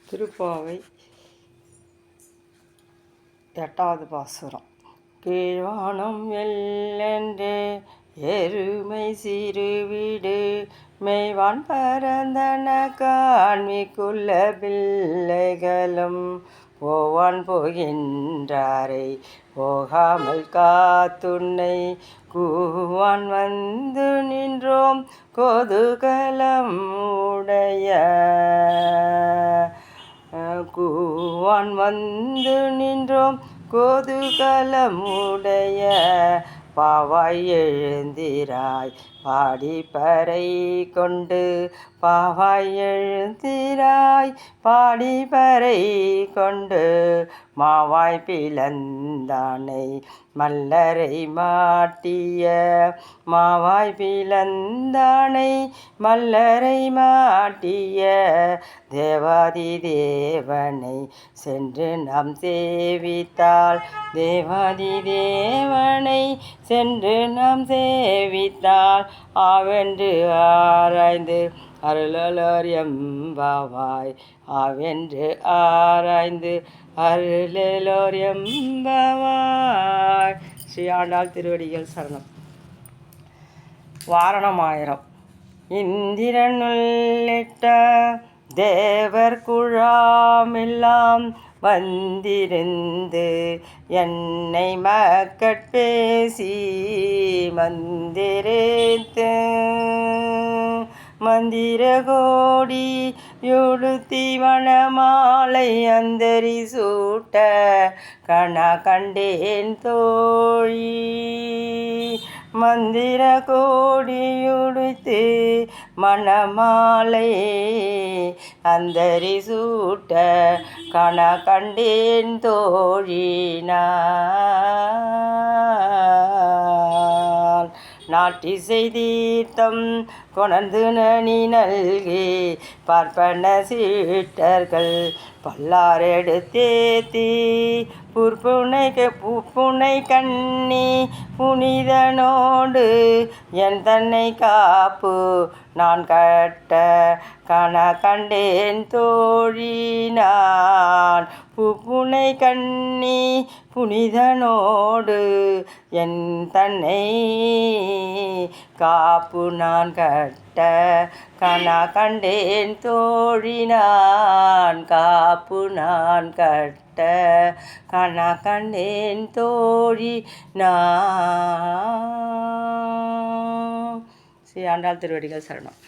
திருப்பாவை 8வது பாசுரம். கீழ்வானம் வெள்ளென்று எருமை சிறுவீடு மெய்வான் பரந்தன காண்மிக்குள்ள பிள்ளைகளும் போவான் போகின்றாரை போகாமல் காத்துன்னை கூவான் வந்து நின்றோம் கொதுகலம் உடைய கூவான் வந்து நின்றோம் கோதுகலமுடைய பாவாய் எழுந்திராய் பாடிப்பறை கொண்டு பாவாய் எழுந்திராய் பாடிப்பறை கொண்டு மாவாய் பிளந்தானை மல்லரை மாட்டிய மாவாய் பிளந்தானை மல்லரை மாட்டிய தேவாதி தேவனை சென்று நாம் சேவித்தால் தேவாதி தேவனை சென்று நாம் சேவித்தால் ஆவென்று ஆராய்ந்து அருளலோர் எம்பாவாய் ஆவென்று ஆராய்ந்து அருளலோர் எம்பாவாய். ஸ்ரீ ஆண்டாள் திருவடிகள் சரணம். வாரணமாயிரம். இந்திரனுள்ளிட்ட தேவர் குழாமெல்லாம் வந்திருந்து என்னை மக்கட்பேசி மந்திரேத்து மந்திர கோடி யுடுத்தி வனமாலை அந்தரி சூட்ட கணா கண்டேன் தோழி மந்திர கோடியுடுத்து மணமாலை அந்தரி சூட்ட கண கண்டேன் தோழினான் நாட்டிசை தீர்த்தம் கொணர்ந்து நனி நல்கி பார்ப்பன சீட்டர்கள் பல்லாரெடுத்தேத்தி புப்புனை கண்ணி புனிதனோடு என் தன்னை காப்பு நான் கட்ட கண கண்டேன் தோழினான் புப்புனை கண்ணி புனிதனோடு என் தன்னை காப்பு நான் கட்ட கண கண்டேன் தோழினான் காப்பு நான் கட்ட கண கண்டேன் தோழி நான். ஸ்ரீ ஆண்டாள் திருவடிகள் சரணம்.